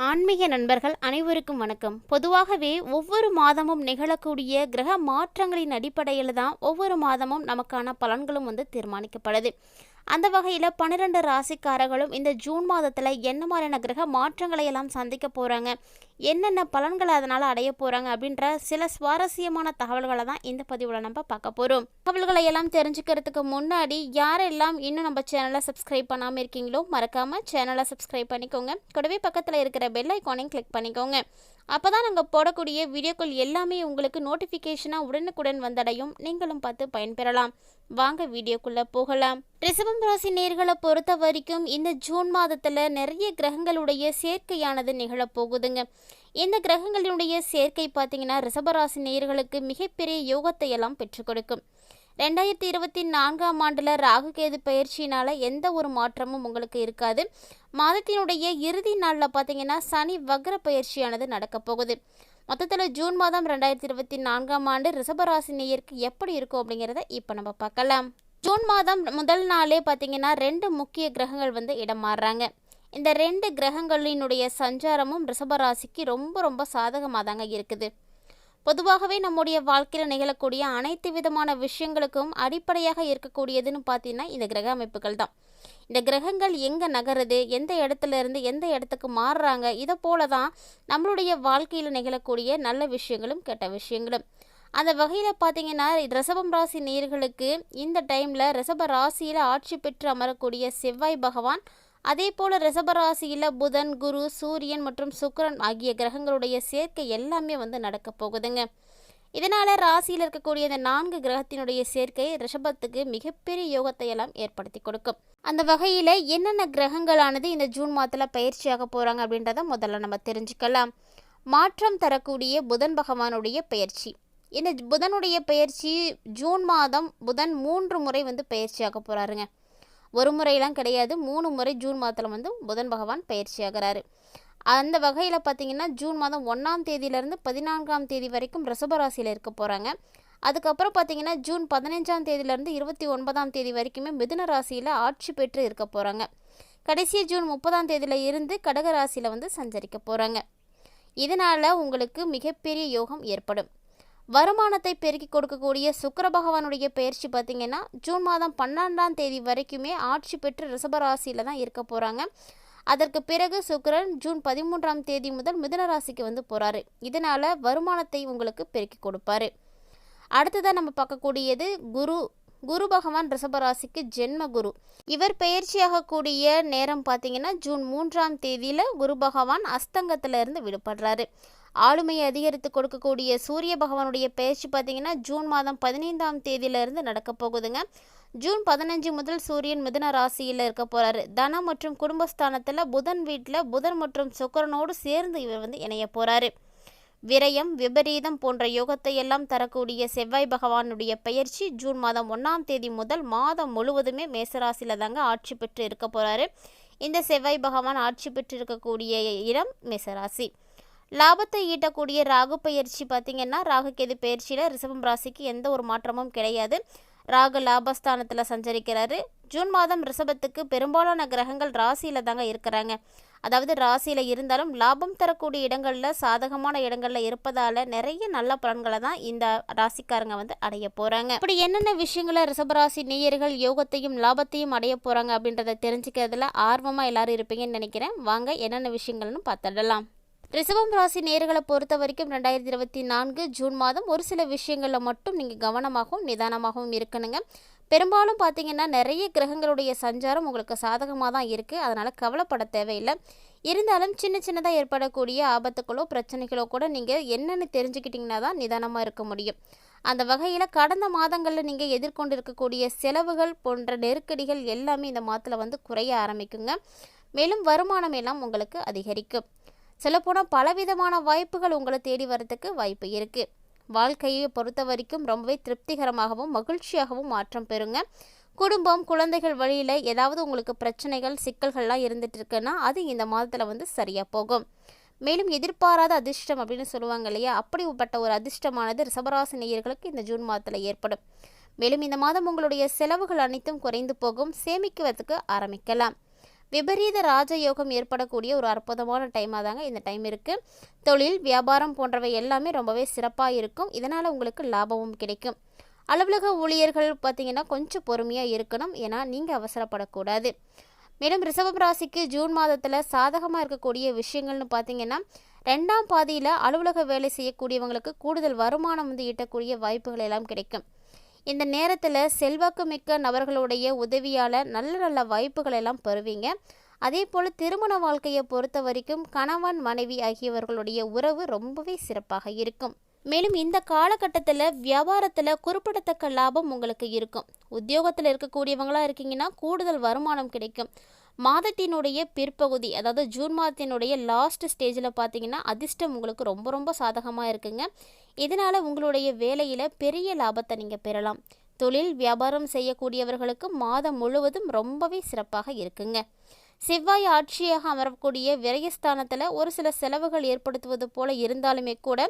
ஆன்மீக நண்பர்கள் அனைவருக்கும் வணக்கம். பொதுவாகவே ஒவ்வொரு மாதமும் நிகழக்கூடிய கிரக மாற்றங்களின் அடிப்படையில் தான் ஒவ்வொரு மாதமும் நமக்கான பலன்களும் தீர்மானிக்கப்படுது. அந்த வகையில் 12 ராசிக்காரர்களும் இந்த ஜூன் மாதத்தில் என்ன மாதிரியான கிரக மாற்றங்களை எல்லாம் சந்திக்க போகிறாங்க, என்னென்ன பலன்களை அதனால் அடைய போகிறாங்க அப்படின்ற சில சுவாரஸ்யமான தகவல்களை தான் இந்த பதிவில் நம்ம பார்க்க போகிறோம். தகவல்களை எல்லாம் தெரிஞ்சுக்கிறதுக்கு முன்னாடி யாரெல்லாம் இன்னும் நம்ம சேனலை சப்ஸ்கிரைப் பண்ணாமல் இருக்கீங்களோ மறக்காமல் சேனலை சப்ஸ்கிரைப் பண்ணிக்கோங்க. கூடவே பக்கத்தில் இருக்கிற பெல் ஐக்கானையும் கிளிக் பண்ணிக்கோங்க. அப்போ தான் நாங்கள் போடக்கூடிய வீடியோக்கள் எல்லாமே உங்களுக்கு நோட்டிஃபிகேஷனாக உடனுக்குடன் வந்தடையும். நீங்களும் பார்த்து பயன்பெறலாம். வாங்க வீடியோக்குள்ளே போகலாம். ரிஷபம் ராசி நேர்களை பொறுத்த வரைக்கும் இந்த ஜூன் மாதத்தில் நிறைய கிரகங்களுடைய சேர்க்கையானது நிகழப்போகுதுங்க. இந்த கிரகங்களுடைய சேர்க்கை பார்த்தீங்கன்னா ரிஷபராசி நேர்களுக்கு மிகப்பெரிய யோகத்தை எல்லாம் பெற்றுக் கொடுக்கும். 2024ஆம் ஆண்டில் ராகு கேது பயிற்சியினால் எந்த ஒரு மாற்றமும் உங்களுக்கு இருக்காது. மாதத்தினுடைய இறுதி நாளில் பார்த்தீங்கன்னா சனி வக்ர பயிற்சியானது நடக்கப் போகுது. மொத்தத்தில் ஜூன் மாதம் 2024ஆம் ஆண்டு ரிஷபராசி நேயருக்கு எப்படி இருக்கும் அப்படிங்கிறத இப்போ நம்ம பார்க்கலாம். ஜூன் மாதம் முதல் நாளே பார்த்தீங்கன்னா 2 முக்கிய கிரகங்கள் இடம் மாறுறாங்க. இந்த 2 கிரகங்களினுடைய சஞ்சாரமும் ரிஷபராசிக்கு ரொம்ப சாதகமாக தாங்க இருக்குது. பொதுவாகவே நம்முடைய வாழ்க்கையில் நிகழக்கூடிய அனைத்து விதமான விஷயங்களுக்கும் அடிப்படையாக இருக்கக்கூடியதுன்னு பார்த்தீங்கன்னா இந்த கிரக அமைப்புகள் தான். இந்த கிரகங்கள் எங்கே நகருது, எந்த இடத்துல இருந்து எந்த இடத்துக்கு மாறுறாங்க, இதை போல தான் நம்மளுடைய வாழ்க்கையில் நிகழக்கூடிய நல்ல விஷயங்களும் கெட்ட விஷயங்களும். அந்த வகையில் பார்த்தீங்கன்னா ரிஷபம் ராசி நேயர்களுக்கு இந்த டைமில் ரிஷப ராசியில் ஆட்சி பெற்று அமரக்கூடிய செவ்வாய் பகவான், அதே போல் ரிஷபராசியில் புதன், குரு, சூரியன் மற்றும் சுக்கிரன் ஆகிய கிரகங்களுடைய சேர்க்கை எல்லாமே நடக்க போகுதுங்க. இதனால் ராசியில் இருக்கக்கூடிய இந்த 4 கிரகத்தினுடைய சேர்க்கை ரிஷபத்துக்கு மிகப்பெரிய யோகத்தை எல்லாம் ஏற்படுத்தி கொடுக்கும். அந்த வகையில் என்னென்ன கிரகங்களானது இந்த ஜூன் மாதத்தில் பயிற்சியாக போகிறாங்க அப்படின்றத முதல்ல நம்ம தெரிஞ்சுக்கலாம். மாற்றம் தரக்கூடிய புதன் பகவானுடைய பயிற்சி. இந்த புதனுடைய பயிற்சி ஜூன் மாதம் புதன் 3 முறை பயிற்சியாக போகிறாருங்க. ஒரு முறையெல்லாம் கிடையாது, 3 முறை ஜூன் மாதத்தில் புதன் பகவான் பயிற்சி ஆகிறாரு. அந்த வகையில் பார்த்தீங்கன்னா ஜூன் மாதம் 1ஆம் தேதியிலேருந்து 14ஆம் தேதி வரைக்கும் ரிஷபராசியில் இருக்க போகிறாங்க. அதுக்கப்புறம் பார்த்தீங்கன்னா ஜூன் 15ஆம் தேதியிலேருந்து 29ஆம் தேதி வரைக்குமே மிதுன ராசியில் ஆட்சி பெற்று இருக்க போகிறாங்க. கடைசி ஜூன் 30ஆம் தேதியில் இருந்து கடக ராசியில் சஞ்சரிக்க போகிறாங்க. இதனால் உங்களுக்கு மிகப்பெரிய யோகம் ஏற்படும். வருமானத்தை பெருக்கி கொடுக்கக்கூடிய சுக்கிர பகவானுடைய பயிற்சி பார்த்திங்கன்னா ஜூன் மாதம் 12ஆம் தேதி வரைக்குமே ஆட்சி பெற்று ரிஷபராசியில் தான் இருக்க போகிறாங்க. அதற்கு பிறகு சுக்கிரன் ஜூன் 13ஆம் தேதி முதல் மிதுன ராசிக்கு போகிறாரு. இதனால் வருமானத்தை உங்களுக்கு பெருக்கி கொடுப்பாரு. அடுத்ததாக நம்ம பார்க்கக்கூடியது குரு பகவான் ரிஷபராசிக்கு ஜென்ம குரு. இவர் பயிற்சியாகக்கூடிய நேரம் பார்த்தீங்கன்னா ஜூன் 3ஆம் தேதியில் குரு பகவான் அஸ்தங்கத்திலிருந்து விடுபடுறாரு. ஆளுமையை அதிகரித்து கொடுக்கக்கூடிய சூரிய பகவானுடைய பயிற்சி பார்த்தீங்கன்னா ஜூன் மாதம் 15ஆம் தேதியிலிருந்து நடக்க போகுதுங்க. ஜூன் 15 முதல் சூரியன் மிதுன ராசியில் இருக்க போகிறாரு. தனம் மற்றும் குடும்பஸ்தானத்தில் புதன் வீட்டில் புதன் மற்றும் சுக்கிரனோடு சேர்ந்து இவர் இணைய போகிறாரு. விரயம், விபரீதம் போன்ற யோகத்தை எல்லாம் தரக்கூடிய செவ்வாய் பகவானுடைய பயிற்சி ஜூன் மாதம் 1ஆம் தேதி முதல் மாதம் முழுவதுமே மேசராசியில் தாங்க ஆட்சி பெற்று இருக்க போகிறாரு. இந்த செவ்வாய் பகவான் ஆட்சி பெற்று இருக்கக்கூடிய இடம் மேசராசி. லாபத்தை ஈட்டக்கூடிய ராகு பயிற்சி பார்த்திங்கன்னா ராகு கேது பயிற்சியில் ரிஷபம் ராசிக்கு எந்த ஒரு மாற்றமும் கிடையாது. ராகு லாபஸ்தானத்தில் சஞ்சரிக்கிறாரு. ஜூன் மாதம் ரிஷபத்துக்கு பெரும்பாலான கிரகங்கள் ராசியில் தாங்க இருக்கிறாங்க. அதாவது ராசியில் இருந்தாலும் லாபம் தரக்கூடிய இடங்களில் சாதகமான இடங்களில் இருப்பதால் நிறைய நல்ல பலன்களை தான் இந்த ராசிக்காரங்க அடைய போகிறாங்க. இப்படி என்னென்ன விஷயங்களை ரிஷபராசி நேயர்கள் யோகத்தையும் லாபத்தையும் அடைய போகிறாங்க அப்படின்றத தெரிஞ்சுக்கிறதுல ஆர்வமாக எல்லாரும் இருப்பீங்கன்னு நினைக்கிறேன். வாங்க என்னென்ன விஷயங்கள்னு பார்த்துடலாம். ரிஷபம் ராசி நேர்களை பொறுத்த வரைக்கும் 2024 ஜூன் மாதம் ஒரு சில விஷயங்களில் மட்டும் நீங்கள் கவனமாகவும் நிதானமாகவும் இருக்கணுங்க. பெரும்பாலும் பார்த்தீங்கன்னா நிறைய கிரகங்களுடைய சஞ்சாரம் உங்களுக்கு சாதகமாக தான் இருக்குது. அதனால் கவலைப்பட தேவையில்லை. இருந்தாலும் சின்னதாக ஏற்படக்கூடிய ஆபத்துக்களோ பிரச்சனைகளோ கூட நீங்கள் என்னென்னு தெரிஞ்சுக்கிட்டிங்கன்னா தான் நிதானமாக இருக்க முடியும். அந்த வகையில் கடந்த மாதங்களில் நீங்கள் எதிர்கொண்டு இருக்கக்கூடிய செலவுகள் போன்ற நெருக்கடிகள் எல்லாமே இந்த மாதத்தில் குறைய ஆரம்பிக்குங்க. மேலும் வருமானம் எல்லாம் உங்களுக்கு அதிகரிக்கும். சொல்லப்போனால் பலவிதமான வாய்ப்புகள் உங்களை தேடி வரத்துக்கு வாய்ப்பு இருக்குது. வாழ்க்கையை பொறுத்த வரைக்கும் ரொம்பவே திருப்திகரமாகவும் மகிழ்ச்சியாகவும் மாற்றம் பெறுங்க. குடும்பம், குழந்தைகள் வழியில் ஏதாவது உங்களுக்கு பிரச்சனைகள் சிக்கல்கள்லாம் இருந்துட்டு இருக்குன்னா அது இந்த மாதத்தில் சரியாக போகும். மேலும் எதிர்பாராத அதிர்ஷ்டம் அப்படின்னு சொல்லுவாங்க இல்லையா, அப்படிப்பட்ட ஒரு அதிர்ஷ்டமானது ரிஷபராசி நேயர்களுக்கு இந்த ஜூன் மாதத்தில் ஏற்படும். மேலும் இந்த மாதம் உங்களுடைய செலவுகள் அனைத்தும் குறைந்து போகும். சேமிக்கிறதுக்கு ஆரம்பிக்கலாம். விபரீத ராஜயோகம் ஏற்படக்கூடிய ஒரு அற்புதமான டைமாக தாங்க இந்த டைம் இருக்குது. தொழில், வியாபாரம் போன்றவை எல்லாமே ரொம்பவே சிறப்பாக இருக்கும். இதனால் உங்களுக்கு லாபமும் கிடைக்கும். அலுவலக ஊழியர்கள் பார்த்திங்கன்னா கொஞ்சம் பொறுமையாக இருக்கணும். ஏன்னா நீங்கள் அவசரப்படக்கூடாது. மேலும் ரிஷபம் ராசிக்கு ஜூன் மாதத்தில் சாதகமாக இருக்கக்கூடிய விஷயங்கள்னு பார்த்திங்கன்னா, 2ஆம் பாதியில் அலுவலக வேலை செய்யக்கூடியவங்களுக்கு கூடுதல் வருமானம் ஈட்டக்கூடிய வாய்ப்புகள் எல்லாம் கிடைக்கும். இந்த நேரத்தில் செல்வாக்கு மிக்க நபர்களுடைய உதவியால் நல்ல நல்ல வாய்ப்புகள் எல்லாம் பெறுவீங்க. அதே போல் திருமண வாழ்க்கையை பொறுத்த வரைக்கும் கணவன் மனைவி ஆகியவர்களுடைய உறவு ரொம்பவே சிறப்பாக இருக்கும். மேலும் இந்த காலகட்டத்தில் வியாபாரத்தில் குறிப்பிடத்தக்க லாபம் உங்களுக்கு இருக்கும். உத்தியோகத்தில் இருக்கக்கூடியவங்களாக இருக்கீங்கன்னா கூடுதல் வருமானம் கிடைக்கும். மாதத்தினுடைய பிற்பகுதி, அதாவது ஜூன் மாதத்தினுடைய லாஸ்ட் ஸ்டேஜில் பார்த்தீங்கன்னா அதிர்ஷ்டம் உங்களுக்கு ரொம்ப ரொம்ப சாதகமாக இருக்குங்க. இதனால் உங்களுடைய வேலையில் பெரிய லாபத்தை நீங்கள் பெறலாம். தொழில், வியாபாரம் செய்யக்கூடியவர்களுக்கு மாதம் முழுவதும் ரொம்பவே சிறப்பாக இருக்குங்க. செவ்வாய் ஆட்சியாக அமரக்கூடிய விரயஸ்தானத்தில் ஒரு சில செலவுகள் ஏற்படுத்துவது போல இருந்தாலுமே கூட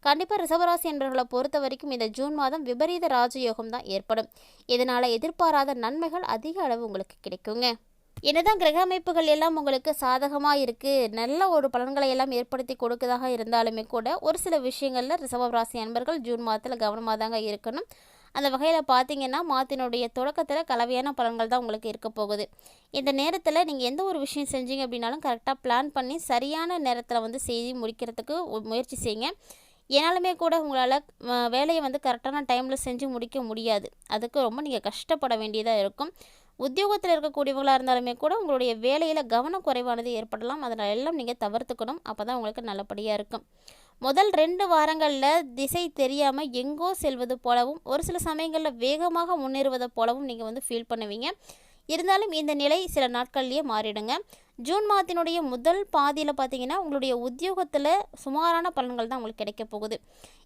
கண்டிப்பாக ரிஷபராசி என்பவர்களை பொறுத்த வரைக்கும் இந்த ஜூன் மாதம் விபரீத ராஜயோகம் தான் ஏற்படும். இதனால் எதிர்பாராத நன்மைகள் அதிக அளவு உங்களுக்கு கிடைக்குங்க. என்னதான் கிரக அமைப்புகள் எல்லாம் உங்களுக்கு சாதகமாக இருக்குது, நல்ல ஒரு பலன்களை எல்லாம் ஏற்படுத்தி கொடுக்கதாக இருந்தாலுமே கூட ஒரு சில விஷயங்களில் ரிஷபராசி அன்பர்கள் ஜூன் மாதத்தில் கவனமாக தாங்க இருக்கணும். அந்த வகையில் பார்த்தீங்கன்னா மாதத்தினுடைய தொடக்கத்தில் கலவையான பலன்கள் தான் உங்களுக்கு இருக்க போகுது. இந்த நேரத்தில் நீங்கள் எந்த ஒரு விஷயம் செஞ்சீங்க அப்படின்னாலும் கரெக்டாக பிளான் பண்ணி சரியான நேரத்தில் செய்து முடிக்கிறதுக்கு முயற்சி செய்யுங்க. ஏனாலுமே கூட உங்களால் வேலையை கரெக்டான டைமில் செஞ்சு முடிக்க முடியாது. அதுக்கு ரொம்ப நீங்கள் கஷ்டப்பட வேண்டியதாக இருக்கும். உத்தியோகத்தில் இருக்கக்கூடியவங்களாக இருந்தாலுமே கூட உங்களுடைய வேலையில் கவனக்குறைவானது ஏற்படலாம். அதனால் எல்லாம் நீங்கள் தவிர்த்துக்கணும். அப்போ தான் உங்களுக்கு நல்லபடியாக இருக்கும். முதல் 2 வாரங்களில் திசை தெரியாமல் எங்கோ செல்வது போலவும் ஒரு சில சமயங்களில் வேகமாக முன்னேறுவதை போலவும் நீங்கள் ஃபீல் பண்ணுவீங்க. இருந்தாலும் இந்த நிலை சில நாட்கள்லேயே மாறிடுங்க. ஜூன் மாதத்தினுடைய முதல் பாதியில் பார்த்தீங்கன்னா உங்களுடைய உத்தியோகத்தில் சுமாரான பலன்கள் தான் உங்களுக்கு கிடைக்க போகுது.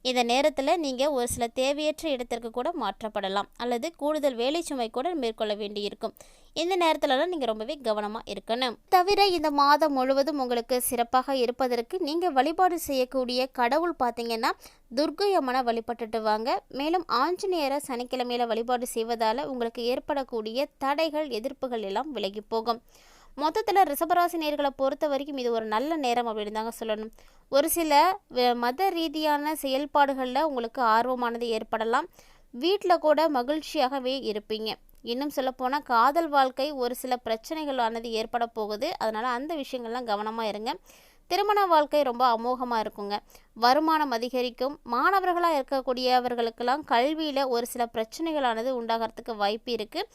இந்த நேரத்தில் நீங்கள் ஒரு சில தேவையற்ற இடத்திற்கு கூட மாற்றப்படலாம் அல்லது கூடுதல் வேலை சுமை கூட மேற்கொள்ள வேண்டியிருக்கும். இந்த நேரத்திலலாம் நீங்கள் ரொம்பவே கவனமாக இருக்கணும். தவிர இந்த மாதம் முழுவதும் உங்களுக்கு சிறப்பாக இருப்பதற்கு நீங்கள் வழிபாடு செய்யக்கூடிய கடவுள் பார்த்தீங்கன்னா துர்க்கை அம்மனை வழிபட்டுட்டு வாங்க. மேலும் ஆஞ்சநேயரை சனிக்கிழமையில் வழிபாடு செய்வதால் உங்களுக்கு ஏற்படக்கூடிய தடைகள், எதிர்ப்புகள் எல்லாம் விலகி போகும். மொத்தத்தில் ரிஷபராசி நேயர்களை பொறுத்த வரைக்கும் இது ஒரு நல்ல நேரம் அப்படின்னு தாங்க சொல்லணும். ஒரு சில மத ரீதியான செயல்பாடுகளில் உங்களுக்கு ஆர்வமானது ஏற்படலாம். வீட்டில் கூட மகிழ்ச்சியாகவே இருப்பீங்க. இன்னும் சொல்லப்போனால் காதல் வாழ்க்கை ஒரு சில பிரச்சனைகளானது ஏற்பட போகுது. அதனால் அந்த விஷயங்கள்லாம் கவனமாக இருங்க. திருமண வாழ்க்கை ரொம்ப அமோகமாக இருக்குங்க. வருமானம் அதிகரிக்கும். மாணவர்களாக இருக்கக்கூடியவர்களுக்கெல்லாம் கல்வியில் ஒரு சில பிரச்சனைகளானது உண்டாகிறதுக்கு வாய்ப்பு இருக்குது.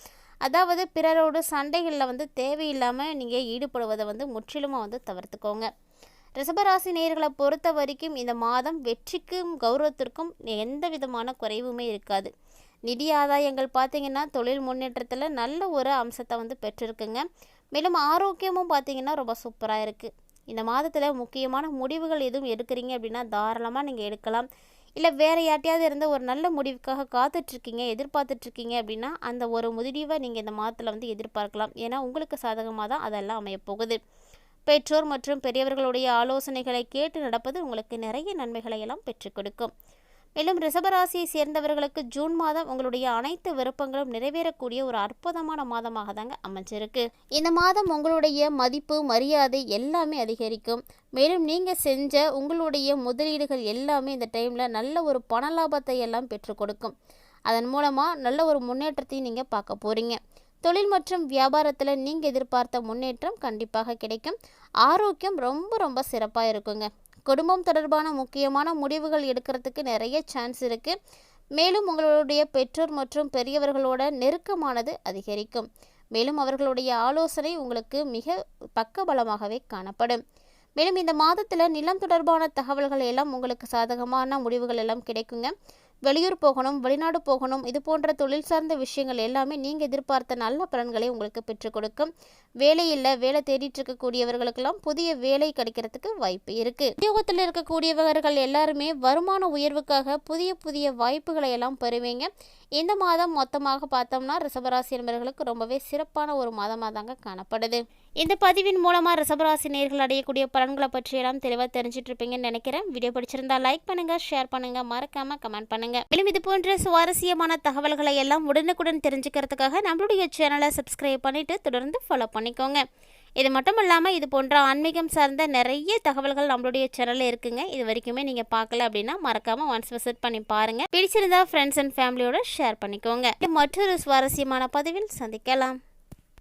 அதாவது பிறரோட சண்டைகளில் தேவையில்லாமல் நீங்கள் ஈடுபடுவதை முற்றிலுமாக தவிர்த்துக்கோங்க. ரிஷபராசி நேயர்களை பொறுத்த வரைக்கும் இந்த மாதம் வெற்றிக்கும் கௌரவத்திற்கும் எந்த விதமான குறைவுமே இருக்காது. நிதி ஆதாயங்கள் பார்த்தீங்கன்னா தொழில் முன்னேற்றத்தில் நல்ல ஒரு அம்சத்தை பெற்றிருக்குங்க. மேலும் ஆரோக்கியமும் பார்த்தீங்கன்னா ரொம்ப சூப்பராக இருக்குது. இந்த மாதத்தில் முக்கியமான முடிவுகள் எதுவும் எடுக்கிறீங்க அப்படின்னா தாராளமாக நீங்கள் எடுக்கலாம். இல்லை வேறு யார்ட்டையாவது இருந்த ஒரு நல்ல முடிவுக்காக காத்துட்ருக்கீங்க, எதிர்பார்த்துட்ருக்கீங்க அப்படின்னா அந்த ஒரு முடிவை நீங்கள் இந்த மாதத்தில் எதிர்பார்க்கலாம். ஏன்னா உங்களுக்கு சாதகமாக தான் அதெல்லாம் அமையப்போகுது. பெற்றோர் மற்றும் பெரியவர்களுடைய ஆலோசனைகளை கேட்டு நடப்பது உங்களுக்கு நிறைய நன்மைகளை எல்லாம் பெற்றுக் கொடுக்கும். மேலும் ரிஷபராசியை சேர்ந்தவர்களுக்கு ஜூன் மாதம் உங்களுடைய அனைத்து விருப்பங்களும் நிறைவேறக்கூடிய ஒரு அற்புதமான மாதமாக தாங்க அமைஞ்சிருக்கு. இந்த மாதம் உங்களுடைய மதிப்பு, மரியாதை எல்லாமே அதிகரிக்கும். மேலும் நீங்கள் செஞ்ச உங்களுடைய முதலீடுகள் எல்லாமே இந்த டைமில் நல்ல ஒரு பண லாபத்தை எல்லாம் பெற்றுக் கொடுக்கும். அதன் மூலமாக நல்ல ஒரு முன்னேற்றத்தையும் நீங்கள் பார்க்க போகிறீங்க. தொழில் மற்றும் வியாபாரத்தில் நீங்கள் எதிர்பார்த்த முன்னேற்றம் கண்டிப்பாக கிடைக்கும். ஆரோக்கியம் ரொம்ப ரொம்ப சிறப்பாக இருக்குங்க. குடும்பம் தொடர்பான முக்கியமான முடிவுகள் எடுக்கிறதுக்கு நிறைய சான்ஸ் இருக்குது. மேலும் உங்களுடைய பெற்றோர் மற்றும் பெரியவர்களோட நெருக்கமானது அதிகரிக்கும். மேலும் அவர்களுடைய ஆலோசனை உங்களுக்கு மிக பக்கபலமாகவே காணப்படும். மேலும் இந்த மாதத்தில் நிலம் தொடர்பான தகவல்கள் எல்லாம் உங்களுக்கு சாதகமான முடிவுகள் எல்லாம் கிடைக்குங்க. வெளியூர் போகணும், வெளிநாடு போகணும், இது போன்ற தொழில் சார்ந்த விஷயங்கள் எல்லாமே நீங்கள் எதிர்பார்த்த நல்ல பலன்களை உங்களுக்கு பெற்றுக் கொடுக்கும். வேலை தேடிட்டு இருக்கக்கூடியவர்களுக்கெல்லாம் புதிய வேலை கிடைக்கிறதுக்கு வாய்ப்பு இருக்குது. உத்தியோகத்தில் இருக்கக்கூடியவர்கள் எல்லாருமே வருமான உயர்வுக்காக புதிய புதிய வாய்ப்புகளை எல்லாம் பெறுவீங்க. இந்த மாதம் மொத்தமாக பார்த்தோம்னா ரிஷபராசி என்பவர்களுக்கு ரொம்பவே சிறப்பான ஒரு மாதமாக தாங்க காணப்படுது. இந்த பதிவின் மூலமாக ரிஷபராசி நேயர்கள் அடையக்கூடிய பலன்களை பற்றியெல்லாம் தெளிவாக தெரிஞ்சிட்டு இருப்பீங்கன்னு நினைக்கிறேன். வீடியோ பிடிச்சிருந்தா லைக் பண்ணுங்கள், ஷேர் பண்ணுங்கள், மறக்காமல் கமெண்ட் பண்ணுங்கள். மேலும் இது போன்ற சுவாரஸ்யமான தகவல்களை எல்லாம் உடனுக்குடன் தெரிஞ்சுக்கிறதுக்காக நம்மளுடைய சேனலை சப்ஸ்கிரைப் பண்ணிட்டு தொடர்ந்து ஃபாலோ பண்ணிக்கோங்க. இது மட்டும் இல்லாமல் இது போன்ற ஆன்மீகம் சார்ந்த நிறைய தகவல்கள் நம்மளுடைய சேனலில் இருக்குங்க. இது வரைக்குமே நீங்கள் பார்க்கல அப்படின்னா மறக்காமல் ஒன்ஸ் விசிட் பண்ணி பாருங்கள். பிடிச்சிருந்தா ஃப்ரெண்ட்ஸ் அண்ட் ஃபேமிலியோட ஷேர் பண்ணிக்கோங்க. மற்றொரு சுவாரஸ்யமான பதிவில் சந்திக்கலாம்.